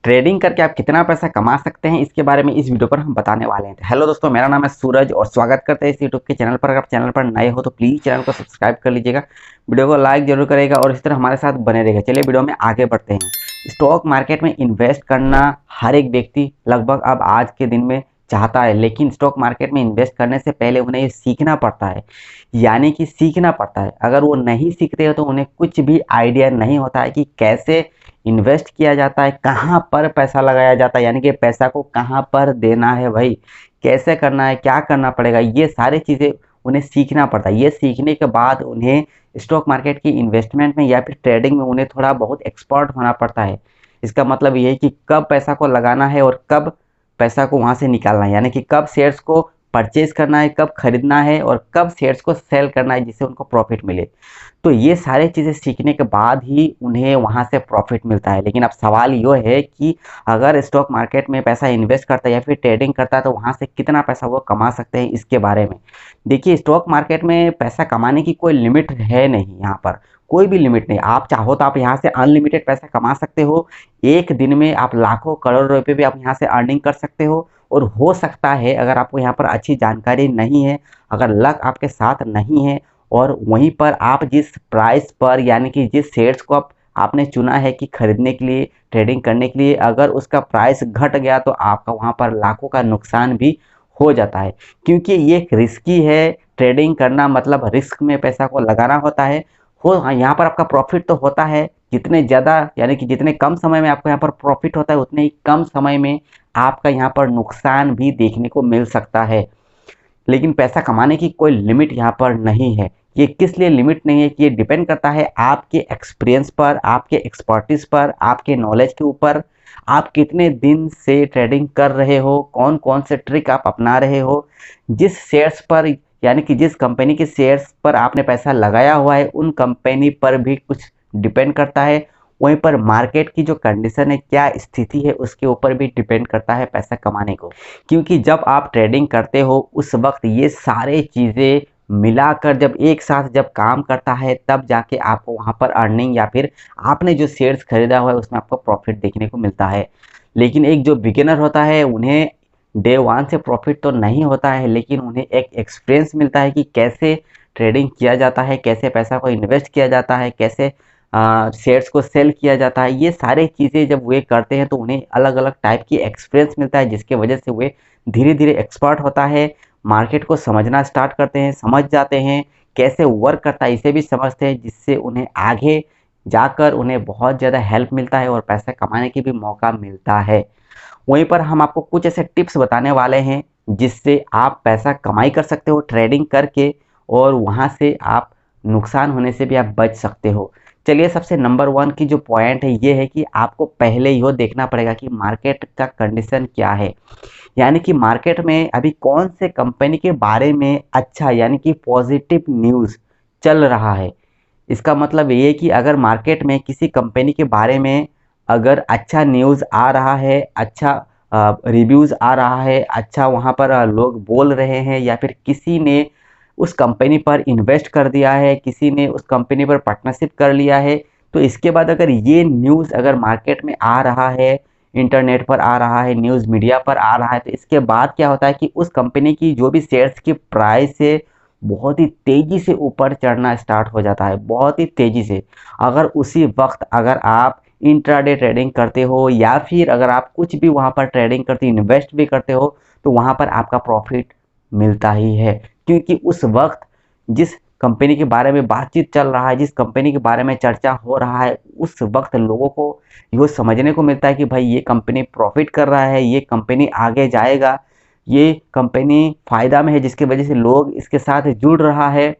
Trading करके आप कितना पैसा कमा सकते हैं, इसके बारे में इस वीडियो पर हम बताने वाले हैं। हेलो दोस्तों, मेरा नाम है सूरज और स्वागत करते हैं इस यूट्यूब के चैनल पर। अगर आप चैनल पर नए हो तो प्लीज़ चैनल को सब्सक्राइब कर लीजिएगा, वीडियो को लाइक जरूर करेगा और इस तरह हमारे साथ बने रहेगा। चलिए वीडियो में आगे बढ़ते हैं। स्टॉक मार्केट में इन्वेस्ट करना हर एक व्यक्ति लगभग अब आज के दिन में चाहता है, लेकिन स्टॉक मार्केट में इन्वेस्ट करने से पहले उन्हें ये सीखना पड़ता है, यानी कि सीखना पड़ता है। अगर वो नहीं सीखते हो तो उन्हें कुछ भी आइडिया नहीं होता है कि कैसे इन्वेस्ट किया जाता है, कहाँ पर पैसा लगाया जाता है, यानी कि पैसा को कहाँ पर देना है भाई, कैसे करना है, क्या करना पड़ेगा, ये सारी चीज़ें उन्हें सीखना पड़ता है। ये सीखने के बाद उन्हें स्टॉक मार्केट की इन्वेस्टमेंट में या फिर ट्रेडिंग में उन्हें थोड़ा बहुत एक्सपर्ट होना पड़ता है। इसका मतलब ये है कि कब पैसा को लगाना है और कब पैसा को वहाँ से निकालना है, यानी कि कब शेयर्स को परचेज करना है, कब खरीदना है और कब शेयर्स को सेल करना है जिससे उनको प्रॉफिट मिले। तो ये सारी चीज़ें सीखने के बाद ही उन्हें वहाँ से प्रॉफिट मिलता है। लेकिन अब सवाल ये है कि अगर स्टॉक मार्केट में पैसा इन्वेस्ट करता है या फिर ट्रेडिंग करता है तो वहाँ से कितना पैसा वो कमा सकते हैं, इसके बारे में देखिए। स्टॉक मार्केट में पैसा कमाने की कोई लिमिट है नहीं, यहाँ पर कोई भी लिमिट नहीं। आप चाहो तो आप यहाँ से अनलिमिटेड पैसा कमा सकते हो। एक दिन में आप लाखों करोड़ रुपए भी आप यहाँ से अर्निंग कर सकते हो। और हो सकता है अगर आपको यहाँ पर अच्छी जानकारी नहीं है, अगर लक आपके साथ नहीं है और वहीं पर आप जिस प्राइस पर, यानी कि जिस शेयर्स को आपने चुना है कि खरीदने के लिए, ट्रेडिंग करने के लिए, अगर उसका प्राइस घट गया तो आपका वहाँ पर लाखों का नुकसान भी हो जाता है। क्योंकि ये एक रिस्की है, ट्रेडिंग करना मतलब रिस्क में पैसा को लगाना होता है। हाँ, यहाँ पर आपका प्रॉफिट तो होता है, जितने ज़्यादा यानी कि जितने कम समय में आपको यहाँ पर प्रॉफिट होता है उतने ही कम समय में आपका यहाँ पर नुकसान भी देखने को मिल सकता है। लेकिन पैसा कमाने की कोई लिमिट यहाँ पर नहीं है। ये किस लिए लिमिट नहीं है कि ये डिपेंड करता है आपके एक्सपीरियंस पर, आपके एक्सपर्टीज पर, आपके नॉलेज के ऊपर। आप कितने दिन से ट्रेडिंग कर रहे हो, कौन कौन से ट्रिक आप अपना रहे हो, जिस शेयर्स पर, यानी कि जिस कंपनी के शेयर्स पर आपने पैसा लगाया हुआ है उन कंपनी पर भी कुछ डिपेंड करता है। वहीं पर मार्केट की जो कंडीशन है, क्या स्थिति है, उसके ऊपर भी डिपेंड करता है पैसा कमाने को। क्योंकि जब आप ट्रेडिंग करते हो उस वक्त ये सारे चीज़ें मिलाकर जब एक साथ जब काम करता है तब जाके आपको वहाँ पर अर्निंग या फिर आपने जो शेयर्स खरीदा हुआ है उसमें आपको प्रॉफिट देखने को मिलता है। लेकिन एक जो बिगिनर होता है उन्हें डे वन से प्रॉफिट तो नहीं होता है, लेकिन उन्हें एक एक्सपीरियंस मिलता है कि कैसे ट्रेडिंग किया जाता है, कैसे पैसा को इन्वेस्ट किया जाता है, कैसे शेयर्स को सेल किया जाता है। ये सारी चीज़ें जब वे करते हैं तो उन्हें अलग अलग टाइप की एक्सपीरियंस मिलता है, जिसके वजह से वे धीरे धीरे एक्सपर्ट होता है, मार्केट को समझना स्टार्ट करते हैं, समझ जाते हैं कैसे वर्क करता है, इसे भी समझते हैं, जिससे उन्हें आगे जाकर उन्हें बहुत ज़्यादा हेल्प मिलता है और पैसा कमाने की भी मौका मिलता है। वहीं पर हम आपको कुछ ऐसे टिप्स बताने वाले हैं जिससे आप पैसा कमाई कर सकते हो ट्रेडिंग करके, और वहाँ से आप नुकसान होने से भी आप बच सकते हो। चलिए, सबसे नंबर वन की जो पॉइंट है ये है कि आपको पहले ही वो देखना पड़ेगा कि मार्केट का कंडीशन क्या है, यानी कि मार्केट में अभी कौन से कंपनी के बारे में अच्छा, यानी कि पॉजिटिव न्यूज़ चल रहा है। इसका मतलब ये है कि अगर मार्केट में किसी कंपनी के बारे में अगर अच्छा न्यूज़ आ रहा है, अच्छा रिव्यूज़ आ रहा है, अच्छा वहाँ पर लोग बोल रहे हैं, या फिर किसी ने उस कंपनी पर इन्वेस्ट कर दिया है, किसी ने उस कंपनी पर पार्टनरशिप कर लिया है, तो इसके बाद अगर ये न्यूज़ अगर मार्केट में आ रहा है, इंटरनेट पर आ रहा है, न्यूज़ मीडिया पर आ रहा है, तो इसके बाद क्या होता है कि उस कंपनी की जो भी शेयर्स की प्राइस है बहुत ही तेज़ी से ऊपर चढ़ना स्टार्ट हो जाता है, बहुत ही तेज़ी से। अगर उसी वक्त अगर आप इंट्राडे ट्रेडिंग करते हो या फिर अगर आप कुछ भी वहाँ पर ट्रेडिंग करते, इन्वेस्ट भी करते हो, तो वहाँ पर आपका प्रॉफिट मिलता ही है। क्योंकि उस वक्त जिस कंपनी के बारे में बातचीत चल रहा है, जिस कंपनी के बारे में चर्चा हो रहा है, उस वक्त लोगों को यह समझने को मिलता है कि भाई ये कंपनी प्रॉफिट कर रहा है, ये कंपनी आगे जाएगा, ये कंपनी फ़ायदा में है, जिसकी वजह से लोग इसके साथ जुड़ रहा है।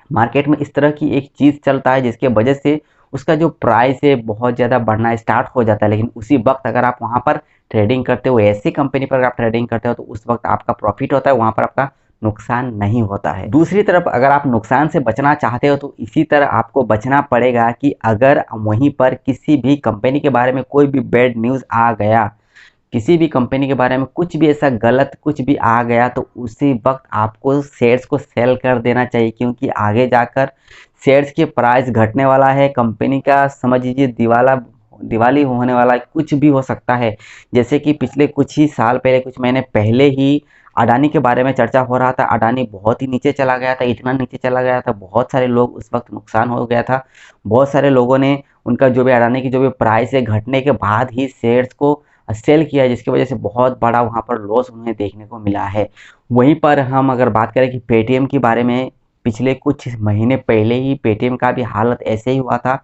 मार्केट में इस तरह की एक चीज़ चलता है जिसके वजह से उसका जो प्राइस है बहुत ज़्यादा बढ़ना स्टार्ट हो जाता है। लेकिन उसी वक्त अगर आप वहाँ पर ट्रेडिंग करते हो, ऐसी कंपनी पर अगर आप ट्रेडिंग करते हो, तो उस वक्त आपका प्रॉफिट होता है, वहाँ पर आपका नुकसान नहीं होता है। दूसरी तरफ अगर आप नुकसान से बचना चाहते हो तो इसी तरह आपको बचना पड़ेगा कि अगर वहीं पर किसी भी कंपनी के बारे में कोई भी बैड न्यूज़ आ गया, किसी भी कंपनी के बारे में कुछ भी ऐसा गलत कुछ भी आ गया, तो उसी वक्त आपको शेयर्स को सेल कर देना चाहिए। क्योंकि आगे जाकर शेयर्स के प्राइस घटने वाला है, कंपनी का समझ लीजिए दिवाला दिवाली होने वाला है, कुछ भी हो सकता है। जैसे कि पिछले कुछ ही साल पहले, कुछ महीने पहले ही अडानी के बारे में चर्चा हो रहा था। अडानी बहुत ही नीचे चला गया था, इतना नीचे चला गया था, बहुत सारे लोग उस वक्त नुकसान हो गया था। बहुत सारे लोगों ने उनका जो भी अडानी की जो भी प्राइस है घटने के बाद ही शेयर्स को सेल किया, जिसकी वजह से बहुत बड़ा वहाँ पर लॉस उन्हें देखने को मिला है। वहीं पर हम अगर बात करें कि पेटीएम के बारे में, पिछले कुछ महीने पहले ही पेटीएम का भी हालत ऐसे ही हुआ था।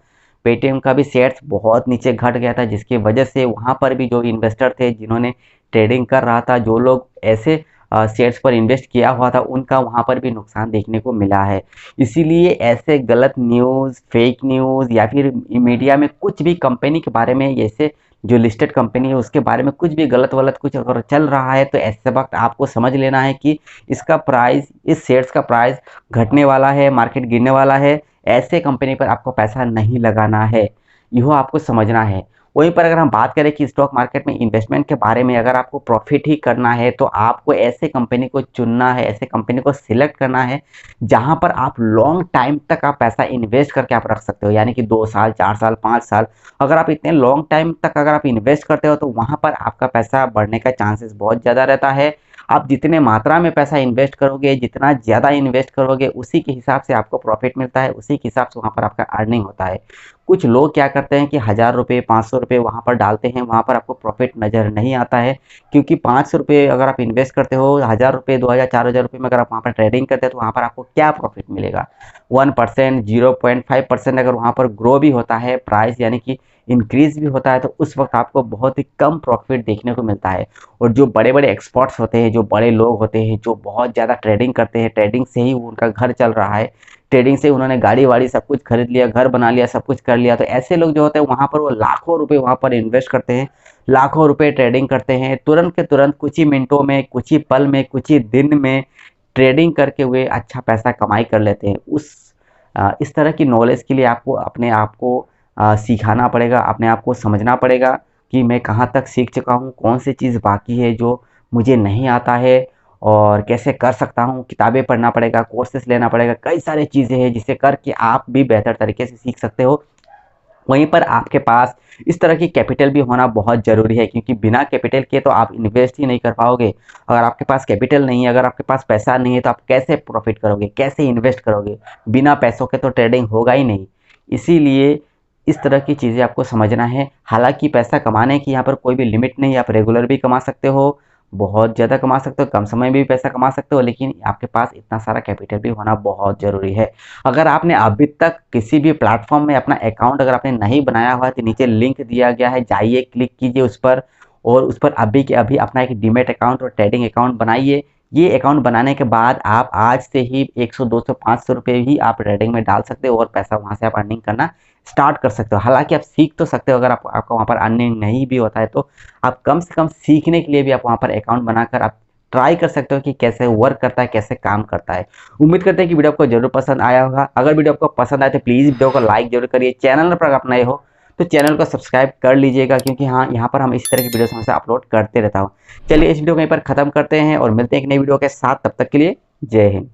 पेटीएम का भी शेयर्स बहुत नीचे घट गया था, जिसकी वजह से वहाँ पर भी जो इन्वेस्टर थे, जिन्होंने ट्रेडिंग कर रहा था, जो लोग ऐसे शेयर्स पर इन्वेस्ट किया हुआ था, उनका वहाँ पर भी नुकसान देखने को मिला है। इसीलिए ऐसे गलत न्यूज़, फेक न्यूज़ या फिर मीडिया में कुछ भी कंपनी के बारे में, जैसे जो लिस्टेड कंपनी है उसके बारे में कुछ भी गलत वलत कुछ अगर चल रहा है, तो ऐसे वक्त आपको समझ लेना है कि इसका प्राइस, इस शेयर्स का प्राइस घटने वाला है, मार्केट गिरने वाला है। ऐसे कंपनी पर आपको पैसा नहीं लगाना है, यह आपको समझना है। वहीं पर अगर हम बात करें कि स्टॉक मार्केट में इन्वेस्टमेंट के बारे में, अगर आपको प्रॉफिट ही करना है तो आपको ऐसे कंपनी को चुनना है, ऐसे कंपनी को सिलेक्ट करना है जहां पर आप लॉन्ग टाइम तक आप पैसा इन्वेस्ट करके आप रख सकते हो, यानी कि 2 साल, 4 साल, 5 साल। अगर आप इतने लॉन्ग टाइम तक अगर आप इन्वेस्ट करते हो तो वहां पर आपका पैसा बढ़ने का चांसेस बहुत ज़्यादा रहता है। आप जितने मात्रा में पैसा इन्वेस्ट करोगे, जितना ज़्यादा इन्वेस्ट करोगे, उसी के हिसाब से आपको प्रॉफिट मिलता है, उसी के हिसाब से वहाँ पर आपका अर्निंग होता है। कुछ लोग क्या करते हैं कि 1000 रुपये, 500 रुपये वहाँ पर डालते हैं, वहाँ पर आपको प्रॉफिट नज़र नहीं आता है, क्योंकि 500 रुपये अगर आप इन्वेस्ट करते हो, 1000 रुपये, 2000, 4000 रुपये में अगर आप वहाँ पर ट्रेडिंग करते हैं तो वहाँ पर आपको क्या प्रॉफिट मिलेगा? 1%, 0.5% अगर वहाँ पर ग्रो भी होता है प्राइस, यानी कि इंक्रीज भी होता है, तो उस वक्त आपको बहुत ही कम प्रॉफिट देखने को मिलता है। और जो बड़े बड़े एक्सपर्ट्स होते हैं, जो बड़े लोग होते हैं, जो बहुत ज़्यादा ट्रेडिंग करते हैं, ट्रेडिंग से ही उनका घर चल रहा है, ट्रेडिंग से उन्होंने गाड़ी वाड़ी सब कुछ खरीद लिया, घर बना लिया, सब कुछ कर लिया, तो ऐसे लोग जो होते हैं वहाँ पर वो लाखों रुपए वहाँ पर इन्वेस्ट करते हैं, लाखों रुपए ट्रेडिंग करते हैं, तुरंत के तुरंत कुछ ही मिनटों में, कुछ ही पल में, कुछ ही दिन में ट्रेडिंग करके वे अच्छा पैसा कमाई कर लेते हैं। इस तरह की नॉलेज के लिए आपको अपने आप को सिखाना पड़ेगा, अपने आप को समझना पड़ेगा कि मैं कहाँ तक सीख चुका हूँ, कौन सी चीज़ बाकी है जो मुझे नहीं आता है और कैसे कर सकता हूँ। किताबें पढ़ना पड़ेगा, कोर्सेस लेना पड़ेगा, कई सारी चीज़ें हैं जिसे करके आप भी बेहतर तरीके से सीख सकते हो। वहीं पर आपके पास इस तरह की कैपिटल भी होना बहुत ज़रूरी है, क्योंकि बिना कैपिटल के तो आप इन्वेस्ट ही नहीं कर पाओगे। अगर आपके पास कैपिटल नहीं है, अगर आपके पास पैसा नहीं है, तो आप कैसे प्रॉफिट करोगे, कैसे इन्वेस्ट करोगे? बिना पैसों के तो ट्रेडिंग होगा ही नहीं। इसीलिए इस तरह की चीज़ें आपको समझना है। हालांकि पैसा कमाने की यहाँ पर कोई भी लिमिट नहीं है, आप रेगुलर भी कमा सकते हो, बहुत ज़्यादा कमा सकते हो, कम समय में भी पैसा कमा सकते हो, लेकिन आपके पास इतना सारा कैपिटल भी होना बहुत ज़रूरी है। अगर आपने अभी तक किसी भी प्लेटफॉर्म में अपना अकाउंट अगर आपने नहीं बनाया हुआ है, तो नीचे लिंक दिया गया है, जाइए, क्लिक कीजिए उस पर, और उस पर अभी के अभी अपना एक डीमैट अकाउंट और ट्रेडिंग अकाउंट बनाइए। ये अकाउंट बनाने के बाद आप आज से ही 100, 200, 500 रुपये ही आप ट्रेडिंग में डाल सकते हो और पैसा वहाँ से आप अर्निंग करना स्टार्ट कर सकते हो। हालांकि आप सीख तो सकते हो, अगर आपका वहाँ पर अर्निंग नहीं भी होता है तो आप कम से कम सीखने के लिए भी आप वहाँ पर अकाउंट बनाकर आप ट्राई कर सकते हो कि कैसे वर्क करता है, कैसे काम करता है। उम्मीद करते हैं कि वीडियो आपको जरूर पसंद आया होगा। अगर वीडियो आपको पसंद आए तो प्लीज़ वीडियो को लाइक जरूर करिए। चैनल पर आप नए हो तो चैनल को सब्सक्राइब कर लीजिएगा, क्योंकि हाँ, यहाँ पर हम इस तरह की वीडियो हमेशा अपलोड करते रहता हूँ। चलिए इस वीडियो को यहीं पर ख़त्म करते हैं और मिलते हैं एक नई वीडियो के साथ। तब तक के लिए जय हिंद।